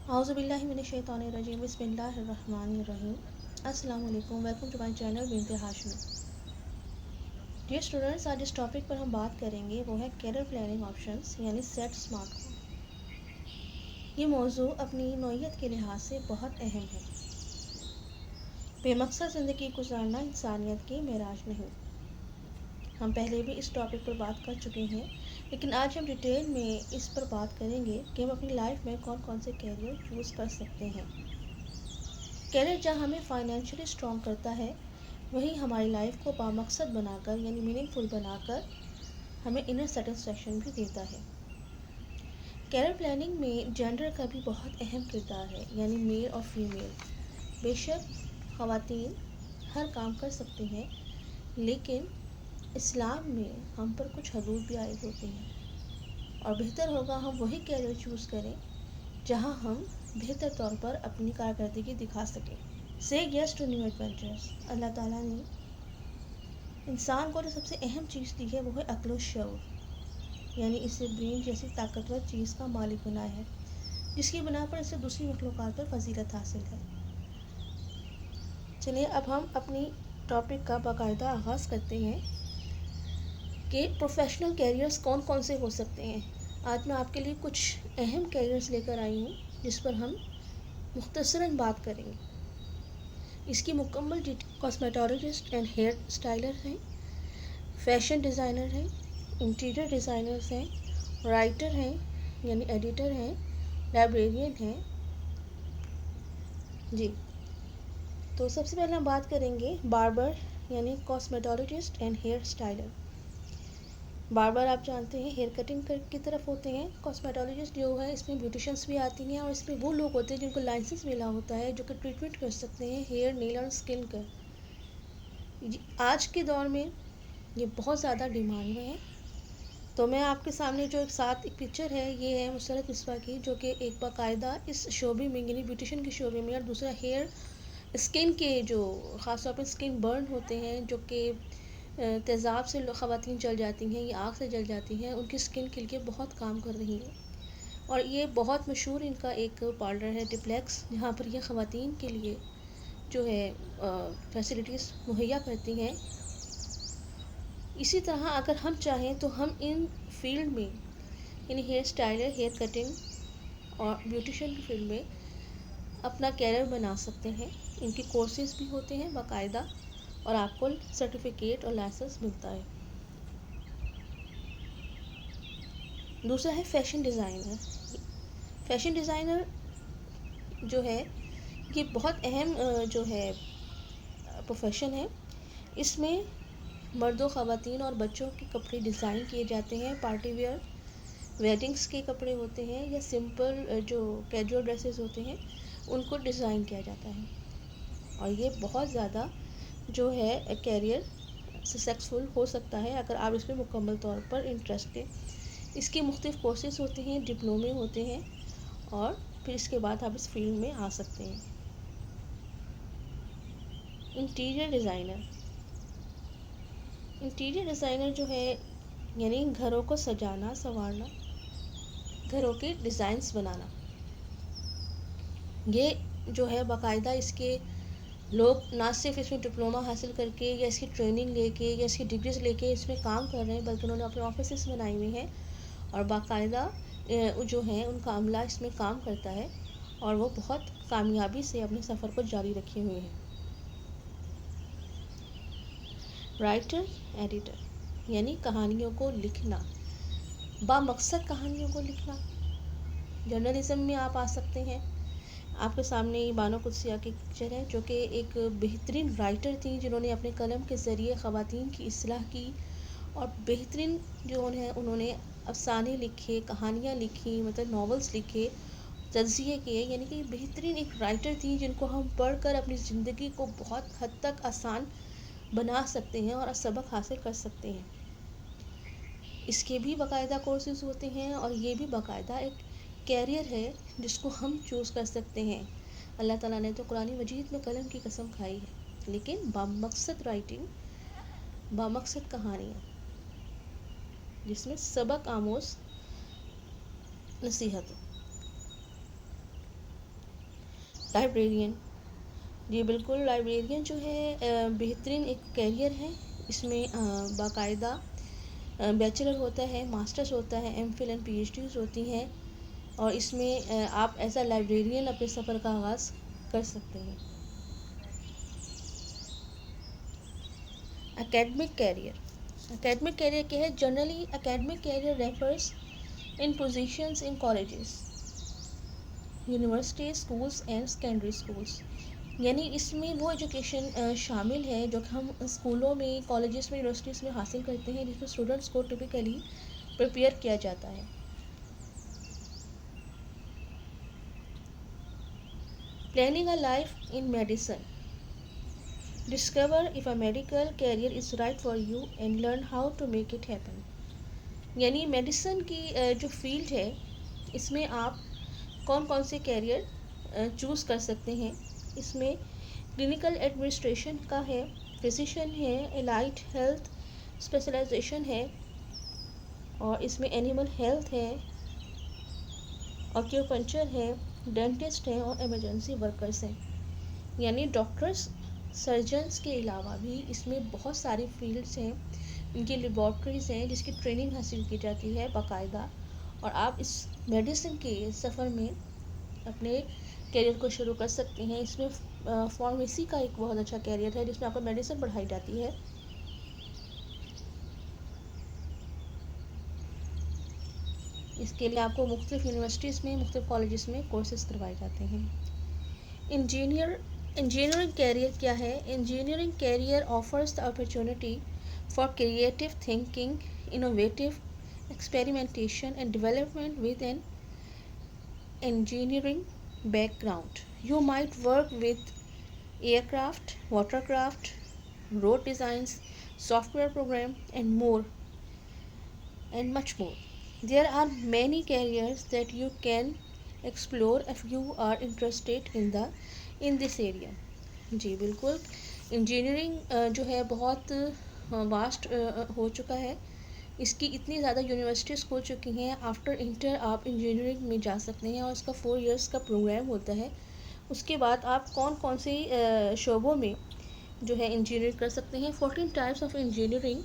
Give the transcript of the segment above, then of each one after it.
Auzubillahiminash-shaytanir-rajim. Bismillahir-rahmanir-rahim. Assalamu alaikum. Welcome to my channel Binte Hashmi. Dear students, आज जिस topic पर हम बात करेंगे वो है कैरियर प्लानिंग ऑप्शंस यानी सेट स्मार्ट होम। ये मौजू अपनी नौइयत के लिहाज से बहुत अहम है। बेमकसद ज़िंदगी गुजारना इंसानियत की मेराज नहीं। हम पहले भी इस टॉपिक पर बात कर चुके हैं, लेकिन आज हम डिटेल में इस पर बात करेंगे कि हम अपनी लाइफ में कौन कौन से कैरियर चूज़ कर सकते हैं। कैरियर जहाँ हमें फाइनेंशियली स्ट्रॉन्ग करता है, वहीं हमारी लाइफ को बामकसद बनाकर यानी मीनिंगफुल बनाकर हमें इनर सेटिस्फैक्शन भी देता है। कैरियर प्लानिंग में जेंडर का भी बहुत अहम किरदार है, यानी मेल और फीमेल। बेशक ख़वातीन हर काम कर सकते हैं, लेकिन इस्लाम में हम पर कुछ हदूद भी आयद होती हैं और बेहतर होगा हम वही कैरियर चूज़ करें जहां हम बेहतर तौर पर अपनी कारकर्दगी दिखा सकें। से यस टू न्यू एडवेंचर्स। अल्लाह ताला ने इंसान को जो सबसे अहम चीज़ दी है वो है अक्ल व शऊर, यानी इसे ब्रेन जैसी ताकतवर चीज़ का मालिक बनाया है, जिसकी बिना पर इसे दूसरी मखलूक़ात पर फजीलत हासिल है। चलिए अब हम अपनी टॉपिक का बाकायदा आगाज़ करते हैं कि प्रोफेशनल कैरियर्स कौन कौन से हो सकते हैं। आज मैं आपके लिए कुछ अहम कैरियर्स लेकर आई हूँ जिस पर हम मुख्तसरन बात करेंगे। इसकी मुकम्मल detail cosmetologist and hair styler हैं, फैशन डिज़ाइनर हैं, इंटीरियर डिज़ाइनर्स हैं, राइटर हैं यानी एडिटर हैं, लाइब्रेरियन हैं। जी, तो सबसे पहले हम बात करेंगे बार्बर यानी cosmetologist and hair styler. Barber आप जानते हैं हेयर कटिंग की तरफ होते हैं। कॉस्मेटोलॉजिस्ट जो है इसमें ब्यूटिशियंस भी आती हैं और इसमें वो लोग होते हैं जिनको लाइसेंस मिला होता है जो कि ट्रीटमेंट कर सकते हैं हेयर, नेल और स्किन का। आज के दौर में ये बहुत ज़्यादा डिमांड में है। तो मैं आपके सामने जो एक पिक्चर है, ये है मुसरत मिसबा की, जो कि एक बाकायदा इस शोबे में यानी ब्यूटिशियन के शोबे में, और दूसरा हेयर स्किन के जो ख़ास तौर पर स्किन बर्न होते हैं जो कि तेज़ाब से ख़वातीन जल जाती हैं या आग से जल जाती हैं, उनकी स्किन के लिए बहुत काम कर रही हैं। और ये बहुत मशहूर इनका एक पार्लर है डिप्लेक्स, जहाँ पर ये ख़वातीन के लिए जो है फैसिलिटीज़ मुहैया करती हैं। इसी तरह अगर हम चाहें तो हम इन फील्ड में यानी हेयर स्टाइलर, हेयर कटिंग और ब्यूटिशियन की फील्ड में अपना कैरियर बना सकते हैं। इनके कोर्सेज भी होते हैं बाकायदा और आपको सर्टिफिकेट और लाइसेंस मिलता है। दूसरा है फैशन डिज़ाइनर। फैशन डिज़ाइनर जो है ये बहुत अहम जो है प्रोफेशन है। इसमें मर्दों, ख़वातीन और बच्चों के कपड़े डिज़ाइन किए जाते हैं। पार्टी वेयर, वेडिंग्स के कपड़े होते हैं या सिंपल जो कैजुअल ड्रेसेस होते हैं उनको डिज़ाइन किया जाता है। और ये बहुत ज़्यादा जो है कैरियर सक्सेसफुल हो सकता है अगर आप इसमें मुकम्मल तौर पर इंटरेस्ट लें। इसके मुख्तलिफ कोर्सेज होते हैं, डिप्लोमे होते हैं और फिर इसके बाद आप इस फील्ड में आ सकते हैं। Interior designer. इंटीरियर डिज़ाइनर जो है यानी घरों को सजाना, संवारना, घरों के डिज़ाइंस बनाना। ये जो है बाकायदा इसके लोग ना सिर्फ इसमें डिप्लोमा हासिल करके या इसकी ट्रेनिंग लेके या इसकी डिग्रीज लेके इसमें काम कर रहे हैं, बल्कि उन्होंने अपने ऑफिस बनाई हुई हैं और बाकायदा जो है उनका अमला इसमें काम करता है और वो बहुत कामयाबी से अपने सफ़र को जारी रखे हुए हैं। राइटर, एडिटर यानी कहानियों को लिखना, बामकसद कहानियों को लिखना। जर्नलिज्म में आप आ सकते हैं। आपके सामने बानो कुद्सिया की पिक्चर है जो कि एक बेहतरीन राइटर थी जिन्होंने अपने कलम के ज़रिए ख़वातीन की इस्लाह की और बेहतरीन जो उन्होंने अफ़साने लिखे, कहानियाँ लिखी, मतलब नॉवेल्स लिखे, तज़किये किए। यानी कि बेहतरीन एक राइटर थी जिनको हम पढ़कर अपनी ज़िंदगी को बहुत हद तक आसान बना सकते हैं और सबक हासिल कर सकते हैं। इसके भी बाकायदा कोर्सेज होते हैं और ये भी बाकायदा एक कैरियर है जिसको हम चूज़ कर सकते हैं। अल्लाह ताला ने तो कुरान मजीद में कलम की कसम खाई है, लेकिन बामकसद राइटिंग, बामकसद कहानियाँ जिसमें सबक आमोज़ नसीहत हो। लाइब्रेरियन, जी बिल्कुल, लाइब्रेरियन जो है बेहतरीन एक कैरियर है। इसमें बाकायदा बैचलर होता है, मास्टर्स होता है, एमफिल एंड पीएचडीज होती हैं, और इसमें आप एज अ लाइब्रेरियन अपने सफ़र का आगाज़ कर सकते हैं। एकेडमिक कैरियर, एकेडमिक कैरियर क्या है? Generally academic career refers in positions in colleges, university, schools and secondary schools. यानी इसमें वो एजुकेशन शामिल है जो कि हम स्कूलों में, कॉलेजेस में, यूनिवर्सिटीज़ में हासिल करते हैं, जिसमें स्टूडेंट्स को टिपिकली प्रिपेयर किया जाता है। Planning a life in medicine, discover if a medical career is right for you and learn how to make it happen. यानी मेडिसिन की जो फील्ड है, इसमें आप कौन कौन से कैरियर चूज़ कर सकते हैं। इसमें क्लिनिकल एडमिनिस्ट्रेशन का है, फिजिशियन है, एलाइड हेल्थ स्पेशलाइजेशन है, और इसमें एनिमल हेल्थ है, ऑक्यूपंक्चर है, डेंटिस्ट है, और इमरजेंसी वर्कर्स हैं। यानी डॉक्टर्स, सर्जन्स के अलावा भी इसमें बहुत सारी फील्ड्स हैं, इनकी लेबॉर्ट्रीज़ हैं जिसकी ट्रेनिंग हासिल की जाती है बाकायदा, और आप इस मेडिसिन के सफ़र में अपने कैरियर को शुरू कर सकते हैं। इसमें फार्मेसी का एक बहुत अच्छा कैरियर है जिसमें आपको मेडिसिन पढ़ाई जाती है। इसके लिए आपको मुख्तलिफ यूनिवर्सिटीज़ में, मुख्तलिफ कॉलेजेस में कोर्सेज करवाए जाते हैं। इंजीनियरिंग कैरियर क्या है? Engineering career offers the opportunity for creative thinking, innovative experimentation and development with an engineering background. You might work with aircraft, watercraft, road designs, software program, and more, and much more. There are many careers that you can explore if you are interested in this area. जी बिल्कुल, engineering जो है बहुत vast हो चुका है। इसकी इतनी ज़्यादा यूनिवर्सिटीज़ हो चुकी हैं। आफ्टर इंटर आप इंजीनियरिंग में जा सकते हैं, और इसका 4 इयर्स का प्रोग्राम होता है। उसके बाद आप कौन कौन से शोबों में जो है इंजीनियरिंग कर सकते हैं। 14 types of engineering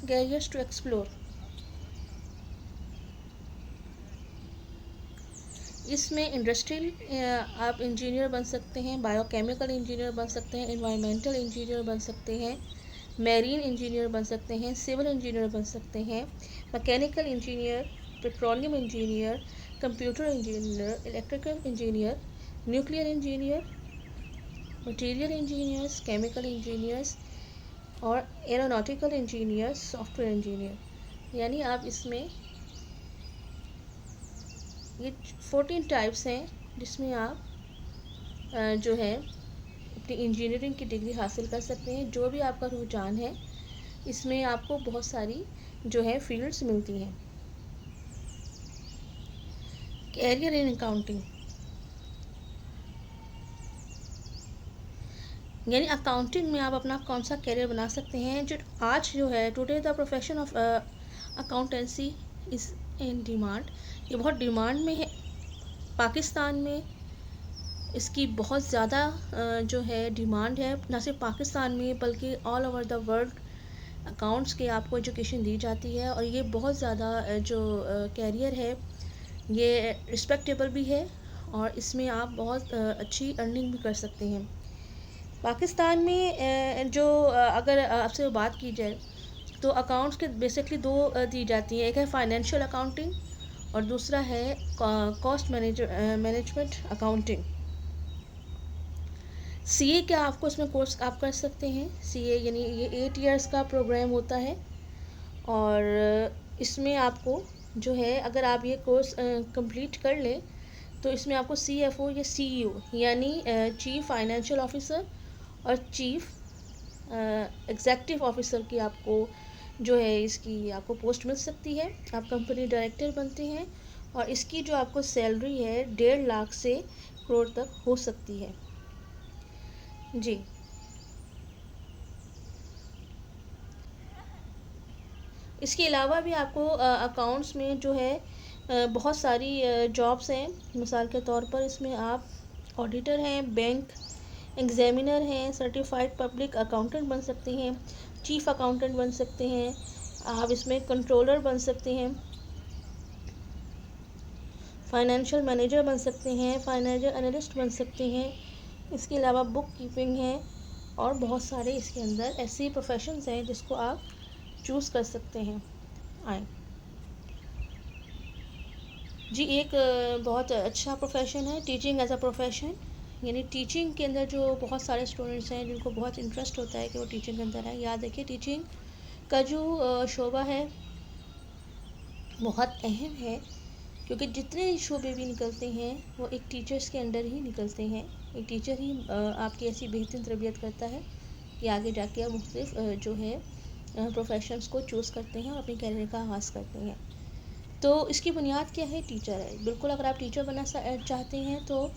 careers to explore. इसमें इंडस्ट्रियल आप इंजीनियर बन सकते हैं, बायोकेमिकल इंजीनियर बन सकते हैं, एनवायरमेंटल इंजीनियर बन सकते हैं, मैरीन इंजीनियर बन सकते हैं, सिविल इंजीनियर बन सकते हैं, mechanical engineer, petroleum engineer, computer engineer, electrical engineer, nuclear engineer, material engineers, chemical engineers, और एरोनॉटिकल इंजीनियर्स, सॉफ्टवेयर इंजीनियर। यानी आप इसमें ये 14 टाइप्स हैं जिसमें आप जो है अपनी इंजीनियरिंग की डिग्री हासिल कर सकते हैं। जो भी आपका रुझान है, इसमें आपको बहुत सारी जो है फील्ड्स मिलती हैं। कैरियर इन अकाउंटिंग, यानी अकाउंटिंग में आप अपना कौन सा कैरियर बना सकते हैं। जो आज जो है today the profession of accountancy is in demand, ये बहुत डिमांड में है। पाकिस्तान में इसकी बहुत ज़्यादा जो है डिमांड है, न सिर्फ पाकिस्तान में बल्कि all over the world accounts के आपको एजुकेशन दी जाती है, और ये बहुत ज़्यादा जो कैरियर है ये रिस्पेक्टेबल भी है, और इसमें आप बहुत अच्छी अर्निंग भी कर सकते हैं। पाकिस्तान में जो अगर आपसे बात की जाए तो अकाउंट्स के बेसिकली दो दी जाती हैं। एक है फाइनेंशियल अकाउंटिंग, और दूसरा है कॉस्ट मैनेजमेंट अकाउंटिंग। सीए क्या आपको इसमें कोर्स आप कर सकते हैं। सीए यानी ये 8 इयर्स का प्रोग्राम होता है, और इसमें आपको जो है अगर आप ये कोर्स कंप्लीट कर लें तो इसमें आपको सीएफओ या सीईओ यानी चीफ फाइनेंशियल ऑफिसर और चीफ एग्जेक्टिव ऑफिसर की आपको जो है इसकी आपको पोस्ट मिल सकती है। आप कंपनी डायरेक्टर बनते हैं, और इसकी जो आपको सैलरी है 1.5 लाख से करोड़ तक हो सकती है। जी इसके अलावा भी आपको अकाउंट्स में जो है बहुत सारी जॉब्स हैं। मिसाल के तौर पर इसमें आप ऑडिटर हैं, बैंक एग्जामिनर हैं, सर्टिफाइड पब्लिक अकाउंटेंट बन सकते हैं, चीफ अकाउंटेंट बन सकते हैं, आप इसमें कंट्रोलर बन सकते हैं, फाइनेंशियल मैनेजर बन सकते हैं, फाइनेंशियल एनालिस्ट बन सकते हैं। इसके अलावा बुक कीपिंग है और बहुत सारे इसके अंदर ऐसे प्रोफेशंस हैं जिसको आप चूज़ कर सकते हैं। आए जी, एक बहुत अच्छा प्रोफेशन है टीचिंग एज अ प्रोफेशन। यानी टीचिंग के अंदर जो बहुत सारे स्टूडेंट्स हैं जिनको बहुत इंटरेस्ट होता है कि वो टीचिंग के अंदर है, याद रखिए टीचिंग का जो शोबा है बहुत अहम है, क्योंकि जितने शोबे भी निकलते हैं वो एक टीचर्स के अंडर ही निकलते हैं। एक टीचर ही आपकी ऐसी बेहतरीन तरबियत करता है कि आगे जाके आप मुख्तलिफ जो है प्रोफेशंस को चूज़ करते हैं और अपनी कैरियर का आगाज़ करते हैं। तो इसकी बुनियाद क्या है? टीचर है। बिल्कुल, अगर आप टीचर बनना चाहते हैं तो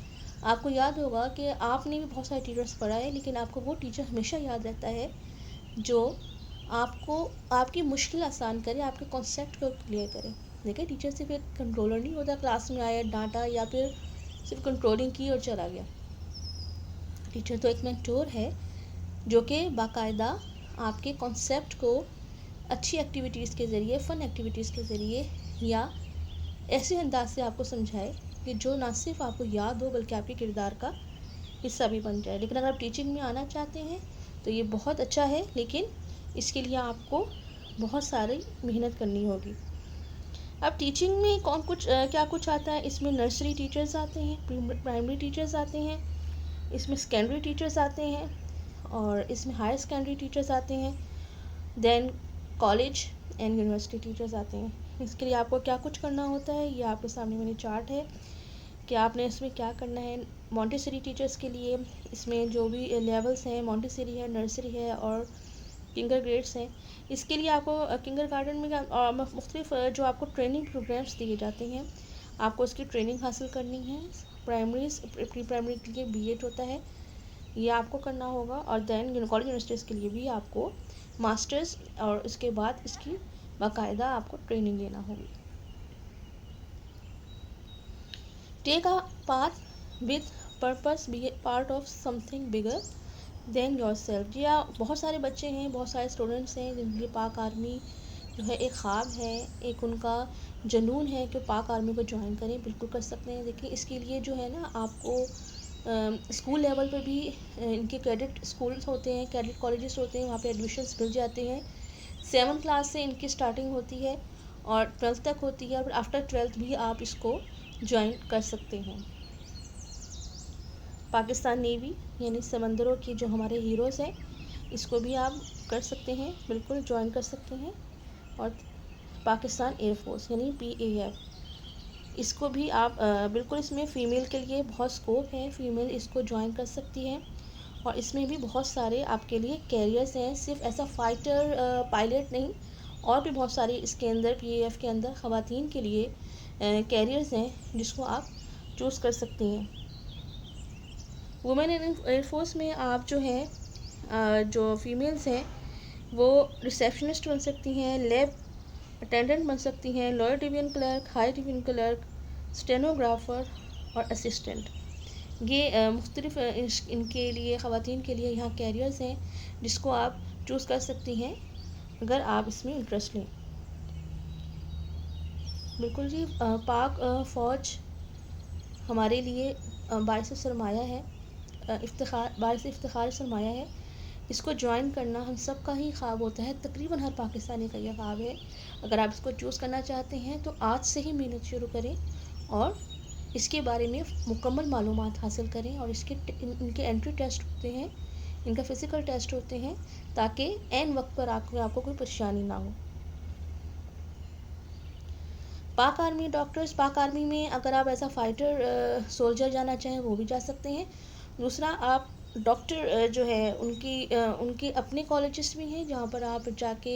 आपको याद होगा कि आपने भी बहुत सारे टीचर्स पढ़ाए, लेकिन आपको वो टीचर हमेशा याद रहता है जो आपको आपकी मुश्किल आसान करे, आपके कॉन्सेप्ट को क्लियर करे। देखिए, टीचर सिर्फ एक कंट्रोलर नहीं होता, क्लास में आया, डांटा या फिर सिर्फ कंट्रोलिंग की और चला गया। टीचर तो एक मेंटोर है जो कि बाकायदा आपके कॉन्सेप्ट को अच्छी एक्टिविटीज़ के ज़रिए, फ़न एक्टिविटीज़ के ज़रिए या ऐसे अंदाज से आपको समझाए कि जो ना सिर्फ आपको याद हो बल्कि आपके किरदार का हिस्सा भी बन जाए। लेकिन अगर आप टीचिंग में आना चाहते हैं तो ये बहुत अच्छा है, लेकिन इसके लिए आपको बहुत सारी मेहनत करनी होगी। अब टीचिंग में क्या कुछ आता है? इसमें नर्सरी टीचर्स आते हैं, प्राइमरी टीचर्स आते हैं, इसमें सेकेंडरी टीचर्स आते हैं और इसमें हायर सेकेंडरी टीचर्स आते हैं, then college and university teachers आते हैं। इसके लिए आपको क्या कुछ करना होता है, ये आपके सामने मेरी चार्ट है कि आपने इसमें क्या करना है। मॉन्टेसरी टीचर्स के लिए इसमें जो भी लेवल्स हैं, मॉन्टेसरी है, नर्सरी है और किंडर ग्रेड्स हैं। इसके लिए आपको किंडर गार्डन में मुख्तलिफ जो आपको ट्रेनिंग प्रोग्राम्स दिए जाते हैं, आपको उसकी ट्रेनिंग हासिल करनी है। प्री प्राइमरी के लिए बीएड होता है, ये आपको करना होगा और देन कॉलेज यूनिवर्सिटीज़ के लिए भी आपको मास्टर्स और उसके बाद इसकी बाकायदा आपको ट्रेनिंग लेना होगी। Take a path with purpose, be a part of something bigger than yourself. जी हाँ, बहुत सारे बच्चे हैं, बहुत सारे स्टूडेंट्स हैं जिनके लिए पाक आर्मी जो है एक ख्वाब है, एक उनका जुनून है कि पाक आर्मी को ज्वाइन करें। बिल्कुल कर सकते हैं। देखिए, इसके लिए जो है ना, आपको स्कूल लेवल पे भी इनके कैडेट स्कूल्स होते हैं, कैडेट कॉलेजेस होते हैं, वहाँ पे एडमिशन्स मिल जाते हैं। 7 क्लास से इनकी स्टार्टिंग होती है और 12th तक होती है, और आफ्टर 12th भी आप इसको ज्वाइन कर सकते हैं। पाकिस्तान नेवी यानी समंदरों की जो हमारे हीरोज़ हैं, इसको भी आप कर सकते हैं, बिल्कुल ज्वाइन कर सकते हैं। और पाकिस्तान एयरफोर्स यानी PAF, इसको भी आप बिल्कुल, इसमें फ़ीमेल के लिए बहुत स्कोप है, फ़ीमेल इसको ज्वाइन कर सकती है और इसमें भी बहुत सारे आपके लिए कैरियर्स हैं। सिर्फ ऐसा फ़ाइटर पायलट नहीं, और भी बहुत सारे इसके अंदर PAF के अंदर ख़वातीन के लिए कैरियर्स हैं जिसको आप चूज़ कर सकती हैं। वुमेन इन एयरफोर्स में आप जो हैं जो फीमेल्स हैं वो रिसेप्शनिस्ट बन सकती हैं, लैब अटेंडेंट बन सकती हैं, lower division clerk, high division clerk, stenographer और असिस्टेंट। ये मुख्तलिफ इनके लिए, ख़वातीन के लिए यहाँ कैरियर्स हैं जिसको आप चूज़ कर सकती हैं अगर आप इसमें इंटरेस्ट लें। बिल्कुल जी, पाक फ़ौज हमारे लिए बाइस सरमाया है, बाइस इफ्तिखार सरमाया है। इसको ज्वाइन करना हम सब का ही ख्वाब होता है, तकरीबन हर पाकिस्तानी का यह ख्वाब है। अगर आप इसको चूज़ करना चाहते हैं तो आज से ही मेहनत शुरू करें और इसके बारे में मुकम्मल मालूमात हासिल करें। और इनके एंट्री टेस्ट होते हैं, इनका फ़िज़िकल टेस्ट होते हैं, ताकि ऐन वक्त पर आपको कोई परेशानी ना हो। पाक आर्मी डॉक्टर्स, पाक आर्मी में अगर आप ऐसा फ़ाइटर सोल्जर जाना चाहें वो भी जा सकते हैं। दूसरा, आप डॉक्टर जो है उनके अपने कॉलेजेस भी हैं जहाँ पर आप जाके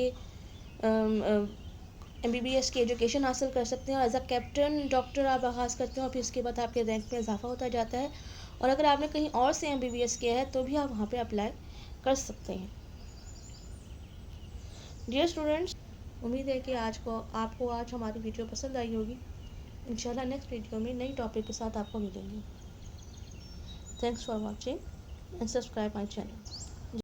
MBBS की एजुकेशन हासिल कर सकते हैं और एज अ कैप्टन डॉक्टर आप आगाज़ करते हैं और फिर इसके बाद आपके रैंक में इजाफा होता जाता है। और अगर आपने कहीं और से MBBS किया है तो भी आप वहाँ पे अप्लाई कर सकते हैं। डियर स्टूडेंट्स, उम्मीद है कि आपको आज हमारी वीडियो पसंद आई होगी। इंशाल्लाह नेक्स्ट वीडियो में नई टॉपिक के साथ आपको मिलेंगे। Thanks for watching and subscribe my channel.